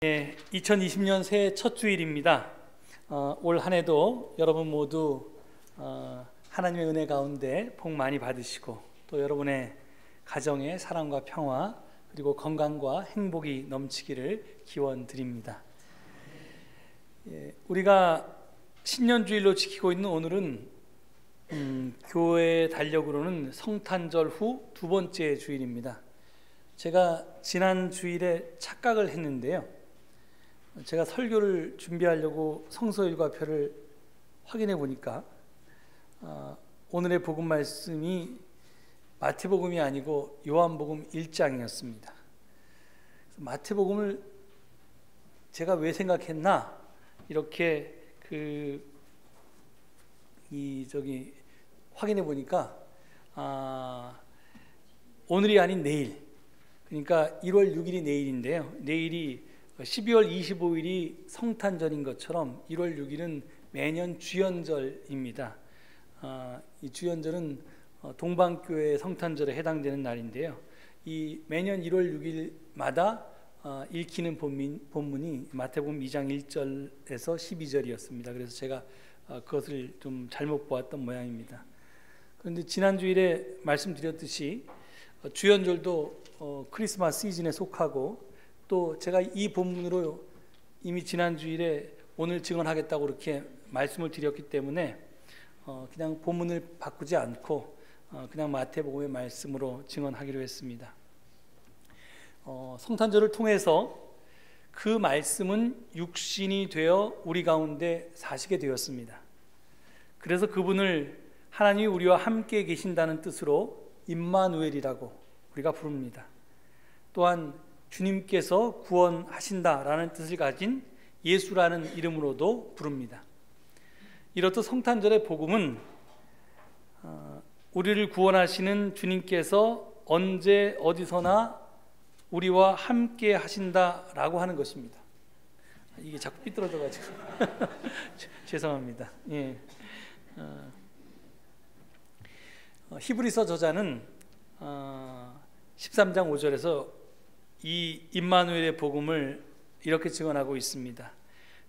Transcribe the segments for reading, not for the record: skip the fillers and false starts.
2020년 새해 첫 주일입니다. 올 한 해도 여러분 모두 하나님의 은혜 가운데 복 많이 받으시고 또 여러분의 가정에 사랑과 평화 그리고 건강과 행복이 넘치기를 기원드립니다. 우리가 신년주일로 지키고 있는 오늘은 교회 달력으로는 성탄절 후 두 번째 주일입니다. 제가 지난 주일에 착각을 했는데요. 제가 설교를 준비하려고 성서일과표를 확인해 보니까 오늘의 복음 말씀이 마태복음이 아니고 요한복음 1장이었습니다. 마태복음을 제가 왜 생각했나 이렇게 확인해 보니까 오늘이 아닌 내일, 그러니까 1월 6일이 내일인데요. 내일이 12월 25일이 성탄절인 것처럼 1월 6일은 매년 주연절입니다. 이 주연절은 동방교회 성탄절에 해당되는 날인데요. 이 매년 1월 6일마다 읽히는 본문이 마태복음 2장 1절에서 12절이었습니다. 그래서 제가 그것을 좀 잘못 보았던 모양입니다. 그런데 지난 주일에 말씀드렸듯이 주연절도 크리스마스 시즌에 속하고 또 제가 이 본문으로 이미 지난 주일에 오늘 증언하겠다고 이렇게 말씀을 드렸기 때문에 그냥 본문을 바꾸지 않고 그냥 마태복음의 말씀으로 증언하기로 했습니다. 성탄절을 통해서 그 말씀은 육신이 되어 우리 가운데 사시게 되었습니다. 그래서 그분을 하나님이 우리와 함께 계신다는 뜻으로 임마누엘이라고 우리가 부릅니다. 또한 주님께서 구원하신다라는 뜻을 가진 예수라는 이름으로도 부릅니다. 이렇듯 성탄절의 복음은 우리를 구원하시는 주님께서 언제 어디서나 우리와 함께 하신다라고 하는 것입니다. 이게 자꾸 삐뚤어져가지고 죄송합니다. 히브리서 저자는 13장 5절에서 이 임마누엘의 복음을 이렇게 증언하고 있습니다.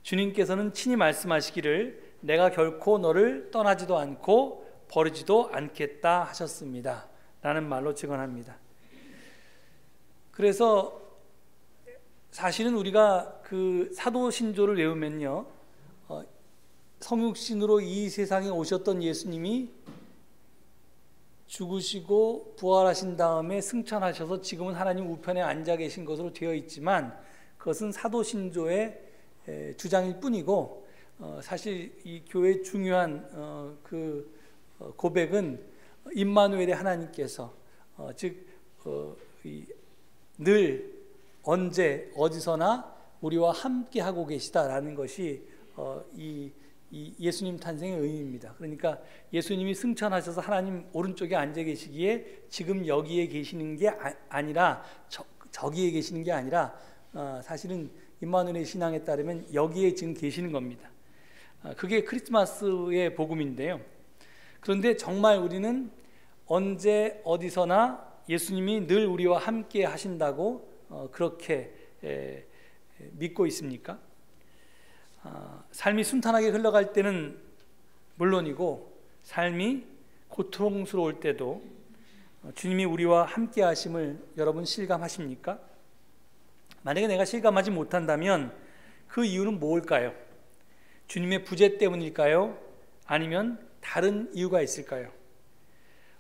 주님께서는 친히 말씀하시기를 내가 결코 너를 떠나지도 않고 버리지도 않겠다 하셨습니다 라는 말로 증언합니다. 그래서 사실은 우리가 그 사도신조를 외우면요, 성육신으로 이 세상에 오셨던 예수님이 죽으시고 부활하신 다음에 승천하셔서 지금은 하나님 우편에 앉아 계신 것으로 되어 있지만 그것은 사도신조의 주장일 뿐이고 사실 이 교회의 중요한 고백은 임마누엘의 하나님께서 즉 늘 언제 어디서나 우리와 함께 하고 계시다라는 것이 이 예수님 탄생의 의미입니다. 그러니까 예수님이 승천하셔서 하나님 오른쪽에 앉아 계시기에 지금 여기에 계시는 게 아니라 저기에 계시는 게 아니라 사실은 임마누엘의 신앙에 따르면 여기에 지금 계시는 겁니다. 그게 크리스마스의 복음인데요. 그런데 정말 우리는 언제 어디서나 예수님이 늘 우리와 함께 하신다고 그렇게 믿고 있습니까? 삶이 순탄하게 흘러갈 때는 물론이고 삶이 고통스러울 때도 주님이 우리와 함께 하심을 여러분 실감하십니까? 만약에 내가 실감하지 못한다면 그 이유는 뭘까요? 주님의 부재 때문일까요? 아니면 다른 이유가 있을까요?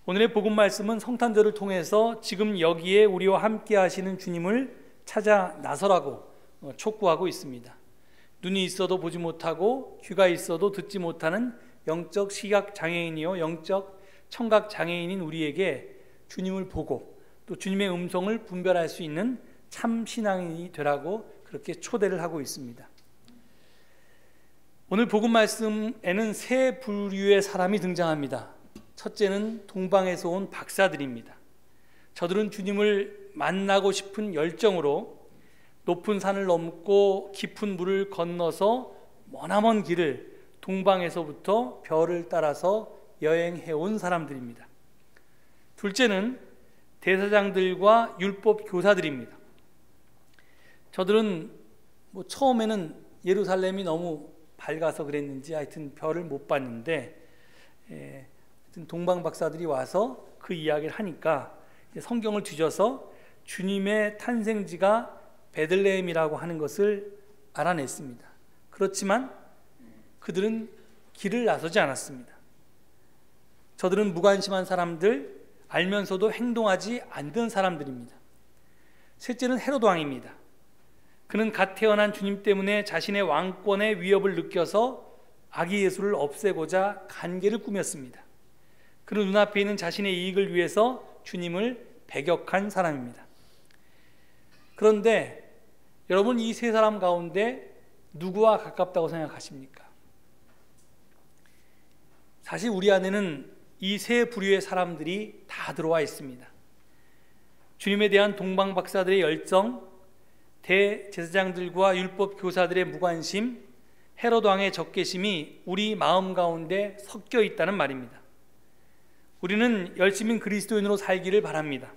오늘의 복음 말씀은 성탄절을 통해서 지금 여기에 우리와 함께 하시는 주님을 찾아 나서라고 촉구하고 있습니다. 눈이 있어도 보지 못하고 귀가 있어도 듣지 못하는 영적 시각 장애인이요 영적 청각 장애인인 우리에게 주님을 보고 또 주님의 음성을 분별할 수 있는 참 신앙인이 되라고 그렇게 초대를 하고 있습니다. 오늘 복음 말씀에는 세 부류의 사람이 등장합니다. 첫째는 동방에서 온 박사들입니다. 저들은 주님을 만나고 싶은 열정으로 높은 산을 넘고 깊은 물을 건너서 머나먼 길을 동방에서부터 별을 따라서 여행해온 사람들입니다. 둘째는 대제사장들과 율법 교사들입니다. 저들은 처음에는 예루살렘이 너무 밝아서 그랬는지 하여튼 별을 못 봤는데, 하여튼 동방 박사들이 와서 그 이야기를 하니까 성경을 뒤져서 주님의 탄생지가 베들레헴이라고 하는 것을 알아냈습니다. 그렇지만 그들은 길을 나서지 않았습니다. 저들은 무관심한 사람들, 알면서도 행동하지 않는 사람들입니다. 셋째는 헤롯 왕입니다. 그는 갓 태어난 주님 때문에 자신의 왕권의 위협을 느껴서 아기 예수를 없애고자 간계를 꾸몄습니다. 그는 눈앞에 있는 자신의 이익을 위해서 주님을 배격한 사람입니다. 그런데 여러분, 이 세 사람 가운데 누구와 가깝다고 생각하십니까? 사실 우리 안에는 이 세 부류의 사람들이 다 들어와 있습니다. 주님에 대한 동방 박사들의 열정, 대제사장들과 율법 교사들의 무관심, 헤롯 왕의 적개심이 우리 마음 가운데 섞여 있다는 말입니다. 우리는 열심인 그리스도인으로 살기를 바랍니다.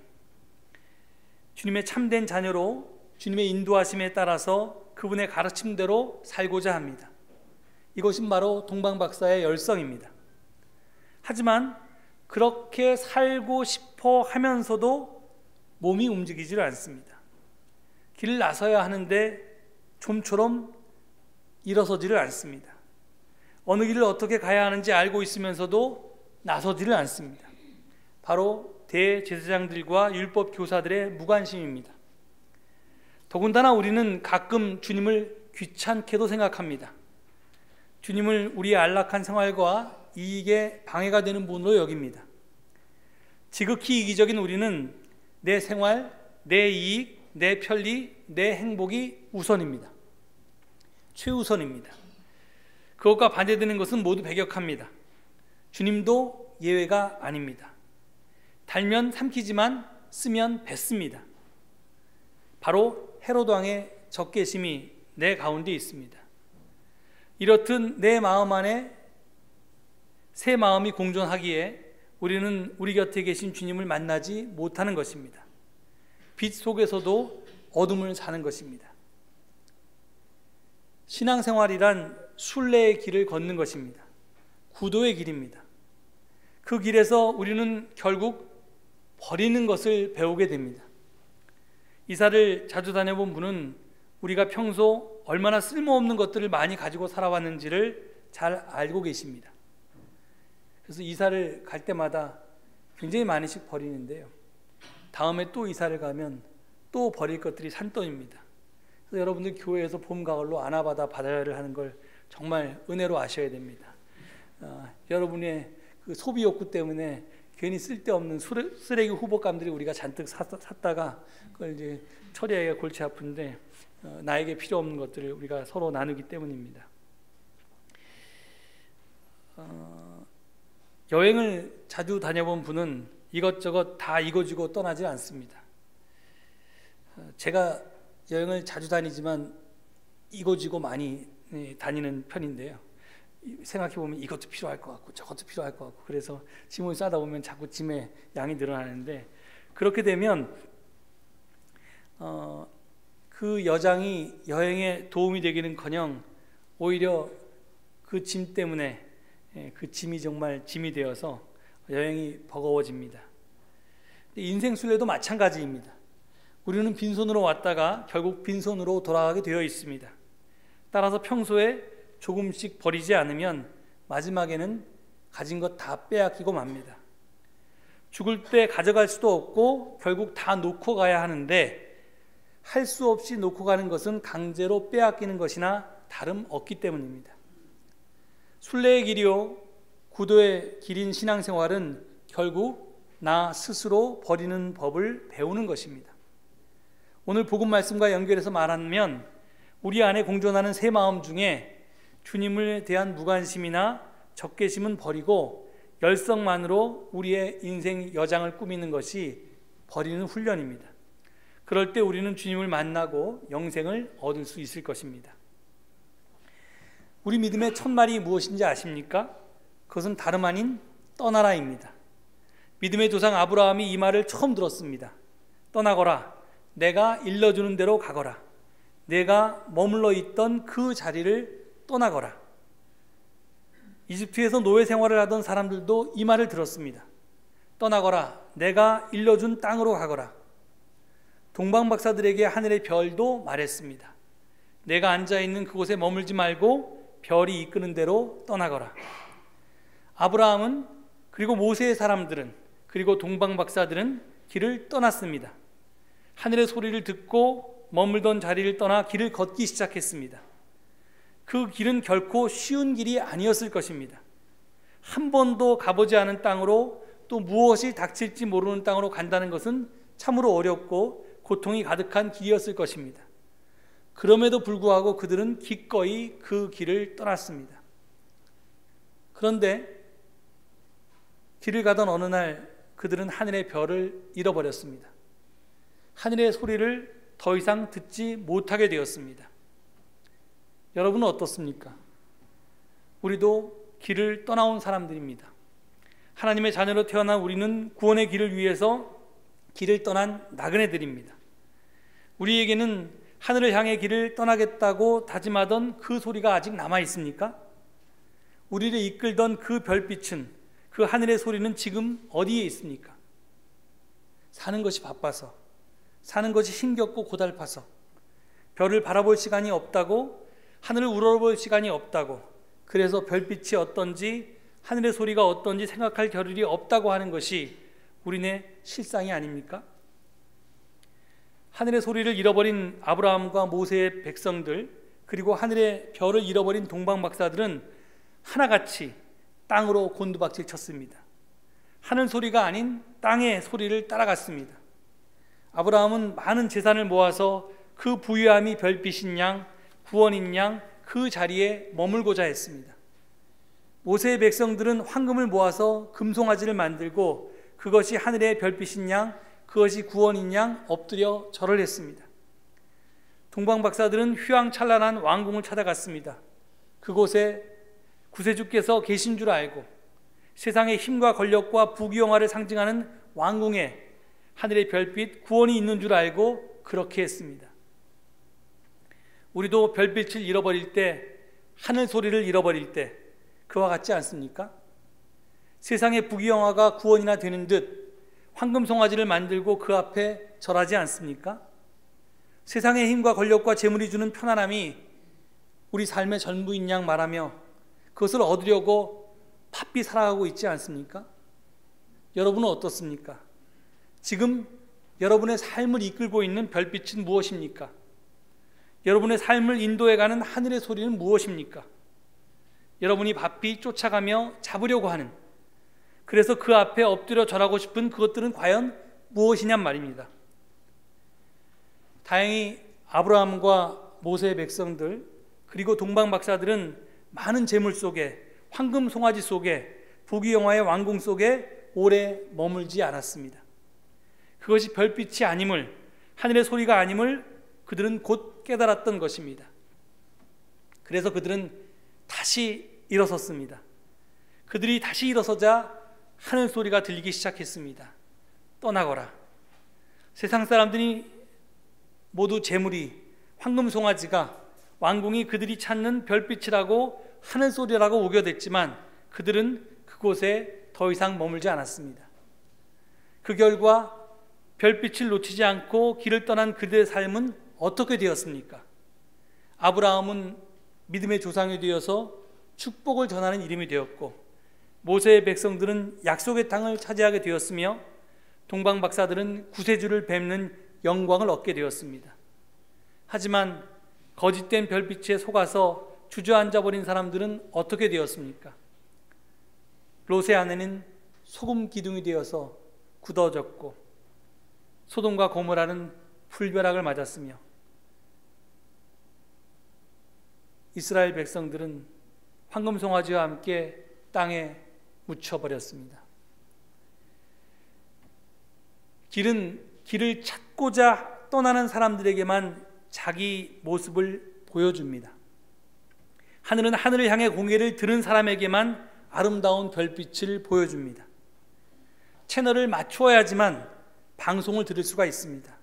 주님의 참된 자녀로 주님의 인도하심에 따라서 그분의 가르침대로 살고자 합니다. 이것이 바로 동방 박사의 열성입니다. 하지만 그렇게 살고 싶어 하면서도 몸이 움직이질 않습니다. 길을 나서야 하는데 좀처럼 일어서지를 않습니다. 어느 길을 어떻게 가야 하는지 알고 있으면서도 나서지를 않습니다. 바로 대제사장들과 율법 교사들의 무관심입니다. 더군다나 우리는 가끔 주님을 귀찮게도 생각합니다. 주님을 우리의 안락한 생활과 이익에 방해가 되는 분으로 여깁니다. 지극히 이기적인 우리는 내 생활, 내 이익, 내 편리, 내 행복이 우선입니다. 최우선입니다. 그것과 반대되는 것은 모두 배격합니다. 주님도 예외가 아닙니다. 달면 삼키지만 쓰면 뱉습니다. 바로 헤롯 왕의 적개심이 내 가운데 있습니다. 이렇듯 내 마음 안에 새 마음이 공존하기에 우리는 우리 곁에 계신 주님을 만나지 못하는 것입니다. 빛 속에서도 어둠을 사는 것입니다. 신앙생활이란 순례의 길을 걷는 것입니다. 구도의 길입니다. 그 길에서 우리는 결국 버리는 것을 배우게 됩니다. 이사를 자주 다녀본 분은 우리가 평소 얼마나 쓸모없는 것들을 많이 가지고 살아왔는지를 잘 알고 계십니다. 그래서 이사를 갈 때마다 굉장히 많이씩 버리는데요, 다음에 또 이사를 가면 또 버릴 것들이 산더미입니다. 그래서 여러분들 교회에서 봄, 가을로 아나바다 바다를 하는 걸 정말 은혜로 아셔야 됩니다. 여러분의 그 소비 욕구 때문에 괜히 쓸데없는 쓰레기 후보감들이 우리가 잔뜩 샀다가 그걸 이제 처리하기가 골치 아픈데, 나에게 필요 없는 것들을 우리가 서로 나누기 때문입니다. 여행을 자주 다녀본 분은 이것저것 다 이고지고 떠나지 않습니다. 제가 여행을 자주 다니지만 이고지고 많이 다니는 편인데요, 생각해보면 이것도 필요할 것 같고 저것도 필요할 것 같고, 그래서 짐을 싸다 보면 자꾸 짐의 양이 늘어나는데, 그렇게 되면 그 여장이 여행에 도움이 되기는커녕 오히려 그 짐 때문에 그 짐이 정말 짐이 되어서 여행이 버거워집니다. 인생 순례도 마찬가지입니다. 우리는 빈손으로 왔다가 결국 빈손으로 돌아가게 되어 있습니다. 따라서 평소에 조금씩 버리지 않으면 마지막에는 가진 것 다 빼앗기고 맙니다. 죽을 때 가져갈 수도 없고 결국 다 놓고 가야 하는데, 할 수 없이 놓고 가는 것은 강제로 빼앗기는 것이나 다름없기 때문입니다. 순례의 길이요 구도의 길인 신앙생활은 결국 나 스스로 버리는 법을 배우는 것입니다. 오늘 복음 말씀과 연결해서 말하면 우리 안에 공존하는 새 마음 중에 주님에 대한 무관심이나 적개심은 버리고 열성만으로 우리의 인생 여장을 꾸미는 것이 버리는 훈련입니다. 그럴 때 우리는 주님을 만나고 영생을 얻을 수 있을 것입니다. 우리 믿음의 첫말이 무엇인지 아십니까? 그것은 다름 아닌 떠나라입니다. 믿음의 조상 아브라함이 이 말을 처음 들었습니다. 떠나거라, 내가 일러주는 대로 가거라, 내가 머물러 있던 그 자리를 떠나거라. 이집트에서 노예 생활을 하던 사람들도 이 말을 들었습니다. 떠나거라. 내가 일러준 땅으로 가거라. 동방박사들에게 하늘의 별도 말했습니다. 내가 앉아있는 그곳에 머물지 말고 별이 이끄는 대로 떠나거라. 아브라함은, 그리고 모세의 사람들은, 그리고 동방박사들은 길을 떠났습니다. 하늘의 소리를 듣고 머물던 자리를 떠나 길을 걷기 시작했습니다. 그 길은 결코 쉬운 길이 아니었을 것입니다. 한 번도 가보지 않은 땅으로, 또 무엇이 닥칠지 모르는 땅으로 간다는 것은 참으로 어렵고 고통이 가득한 길이었을 것입니다. 그럼에도 불구하고 그들은 기꺼이 그 길을 떠났습니다. 그런데 길을 가던 어느 날 그들은 하늘의 별을 잃어버렸습니다. 하늘의 소리를 더 이상 듣지 못하게 되었습니다. 여러분은 어떻습니까? 우리도 길을 떠나온 사람들입니다. 하나님의 자녀로 태어난 우리는 구원의 길을 위해서 길을 떠난 나그네들입니다. 우리에게는 하늘을 향해 길을 떠나겠다고 다짐하던 그 소리가 아직 남아 있습니까? 우리를 이끌던 그 별빛은, 그 하늘의 소리는 지금 어디에 있습니까? 사는 것이 바빠서, 사는 것이 힘겹고 고달파서, 별을 바라볼 시간이 없다고, 하늘을 우러러볼 시간이 없다고, 그래서 별빛이 어떤지, 하늘의 소리가 어떤지 생각할 겨를이 없다고 하는 것이 우리네 실상이 아닙니까? 하늘의 소리를 잃어버린 아브라함과 모세의 백성들, 그리고 하늘의 별을 잃어버린 동방박사들은 하나같이 땅으로 곤두박질 쳤습니다. 하늘 소리가 아닌 땅의 소리를 따라갔습니다. 아브라함은 많은 재산을 모아서 그 부유함이 별빛인 양, 구원인 양 그 자리에 머물고자 했습니다. 모세의 백성들은 황금을 모아서 금송아지를 만들고 그것이 하늘의 별빛인 양, 그것이 구원인 양 엎드려 절을 했습니다. 동방박사들은 휘황찬란한 왕궁을 찾아갔습니다. 그곳에 구세주께서 계신 줄 알고 세상의 힘과 권력과 부귀영화를 상징하는 왕궁에 하늘의 별빛 구원이 있는 줄 알고 그렇게 했습니다. 우리도 별빛을 잃어버릴 때, 하늘 소리를 잃어버릴 때 그와 같지 않습니까? 세상의 부귀영화가 구원이나 되는 듯 황금송아지를 만들고 그 앞에 절하지 않습니까? 세상의 힘과 권력과 재물이 주는 편안함이 우리 삶의 전부인 양 말하며 그것을 얻으려고 바삐 살아가고 있지 않습니까? 여러분은 어떻습니까? 지금 여러분의 삶을 이끌고 있는 별빛은 무엇입니까? 여러분의 삶을 인도해가는 하늘의 소리는 무엇입니까? 여러분이 바삐 쫓아가며 잡으려고 하는, 그래서 그 앞에 엎드려 절하고 싶은 그것들은 과연 무엇이냔 말입니다. 다행히 아브라함과 모세의 백성들, 그리고 동방박사들은 많은 재물 속에, 황금 송아지 속에, 부귀영화의 왕궁 속에 오래 머물지 않았습니다. 그것이 별빛이 아님을, 하늘의 소리가 아님을 그들은 곧 깨달았던 것입니다. 그래서 그들은 다시 일어섰습니다. 그들이 다시 일어서자 하늘 소리가 들리기 시작했습니다. 떠나거라. 세상 사람들이 모두 재물이, 황금 송아지가, 왕궁이 그들이 찾는 별빛이라고 하늘 소리라고 우겨댔지만 그들은 그곳에 더 이상 머물지 않았습니다. 그 결과 별빛을 놓치지 않고 길을 떠난 그들의 삶은 어떻게 되었습니까? 아브라함은 믿음의 조상이 되어서 축복을 전하는 이름이 되었고, 모세의 백성들은 약속의 땅을 차지하게 되었으며, 동방박사들은 구세주를 뵙는 영광을 얻게 되었습니다. 하지만 거짓된 별빛에 속아서 주저앉아버린 사람들은 어떻게 되었습니까? 롯의 아내는 소금 기둥이 되어서 굳어졌고, 소돔과 고모라는 불벼락을 맞았으며, 이스라엘 백성들은 황금송아지와 함께 땅에 묻혀버렸습니다. 길은 길을 찾고자 떠나는 사람들에게만 자기 모습을 보여줍니다. 하늘은 하늘을 향해 공예를 들은 사람에게만 아름다운 별빛을 보여줍니다. 채널을 맞추어야지만 방송을 들을 수가 있습니다.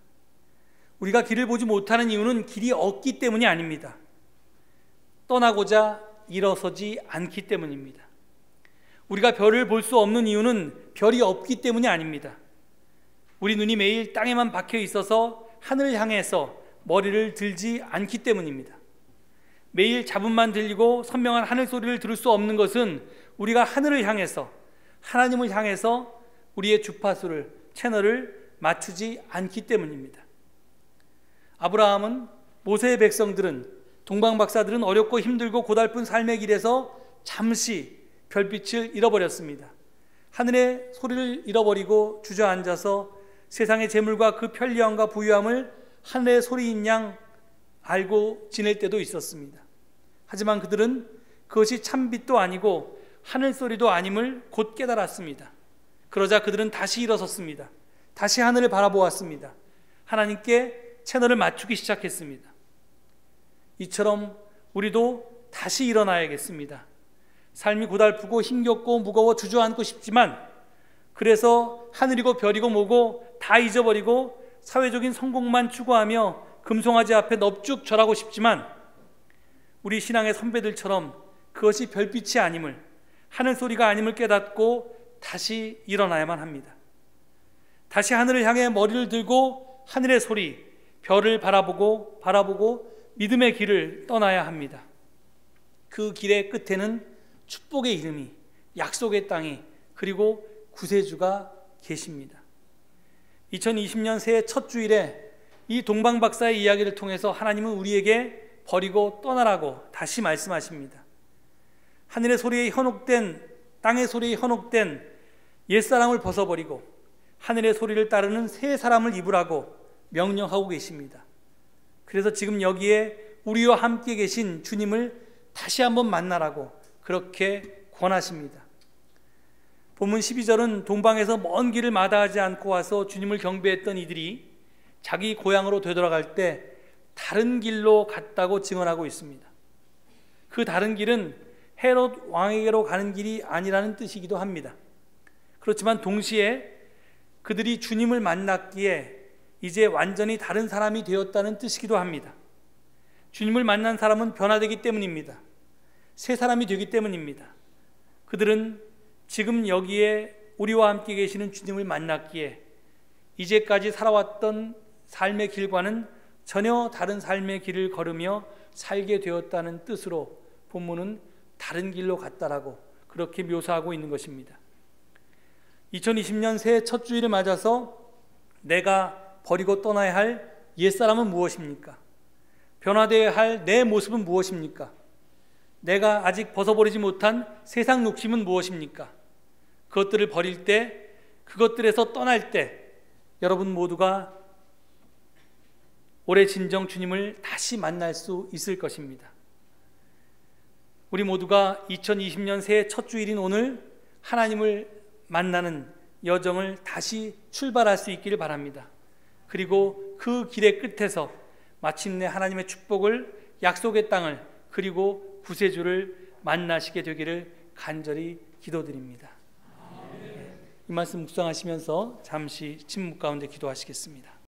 우리가 길을 보지 못하는 이유는 길이 없기 때문이 아닙니다. 떠나고자 일어서지 않기 때문입니다. 우리가 별을 볼 수 없는 이유는 별이 없기 때문이 아닙니다. 우리 눈이 매일 땅에만 박혀 있어서 하늘을 향해서 머리를 들지 않기 때문입니다. 매일 잡음만 들리고 선명한 하늘 소리를 들을 수 없는 것은 우리가 하늘을 향해서, 하나님을 향해서 우리의 주파수를, 채널을 맞추지 않기 때문입니다. 아브라함은, 모세의 백성들은, 동방박사들은 어렵고 힘들고 고달픈 삶의 길에서 잠시 별빛을 잃어버렸습니다. 하늘의 소리를 잃어버리고 주저앉아서 세상의 재물과 그 편리함과 부유함을 하늘의 소리인 양 알고 지낼 때도 있었습니다. 하지만 그들은 그것이 참빛도 아니고 하늘 소리도 아님을 곧 깨달았습니다. 그러자 그들은 다시 일어섰습니다. 다시 하늘을 바라보았습니다. 하나님께 채널을 맞추기 시작했습니다. 이처럼 우리도 다시 일어나야겠습니다. 삶이 고달프고 힘겹고 무거워 주저앉고 싶지만, 그래서 하늘이고 별이고 뭐고 다 잊어버리고 사회적인 성공만 추구하며 금송아지 앞에 넙죽 절하고 싶지만, 우리 신앙의 선배들처럼 그것이 별빛이 아님을, 하늘 소리가 아님을 깨닫고 다시 일어나야만 합니다. 다시 하늘을 향해 머리를 들고 하늘의 소리, 별을 바라보고 믿음의 길을 떠나야 합니다. 그 길의 끝에는 축복의 이름이, 약속의 땅이, 그리고 구세주가 계십니다. 2020년 새해 첫 주일에 이 동방박사의 이야기를 통해서 하나님은 우리에게 버리고 떠나라고 다시 말씀하십니다. 하늘의 소리에 현혹된, 땅의 소리에 현혹된 옛사람을 벗어버리고 하늘의 소리를 따르는 새 사람을 입으라고 명령하고 계십니다. 그래서 지금 여기에 우리와 함께 계신 주님을 다시 한번 만나라고 그렇게 권하십니다. 본문 12절은 동방에서 먼 길을 마다하지 않고 와서 주님을 경배했던 이들이 자기 고향으로 되돌아갈 때 다른 길로 갔다고 증언하고 있습니다. 그 다른 길은 헤롯 왕에게로 가는 길이 아니라는 뜻이기도 합니다. 그렇지만 동시에 그들이 주님을 만났기에 이제 완전히 다른 사람이 되었다는 뜻이기도 합니다. 주님을 만난 사람은 변화되기 때문입니다. 새 사람이 되기 때문입니다. 그들은 지금 여기에 우리와 함께 계시는 주님을 만났기에 이제까지 살아왔던 삶의 길과는 전혀 다른 삶의 길을 걸으며 살게 되었다는 뜻으로 본문은 다른 길로 갔다라고 그렇게 묘사하고 있는 것입니다. 2020년 새해 첫 주일을 맞아서 내가 버리고 떠나야 할 옛사람은 무엇입니까? 변화되어야 할 내 모습은 무엇입니까? 내가 아직 벗어버리지 못한 세상 욕심은 무엇입니까? 그것들을 버릴 때, 그것들에서 떠날 때 여러분 모두가 올해 진정 주님을 다시 만날 수 있을 것입니다. 우리 모두가 2020년 새해 첫 주일인 오늘 하나님을 만나는 여정을 다시 출발할 수 있기를 바랍니다. 그리고 그 길의 끝에서 마침내 하나님의 축복을, 약속의 땅을, 그리고 구세주를 만나시게 되기를 간절히 기도드립니다. 이 말씀 묵상하시면서 잠시 침묵 가운데 기도하시겠습니다.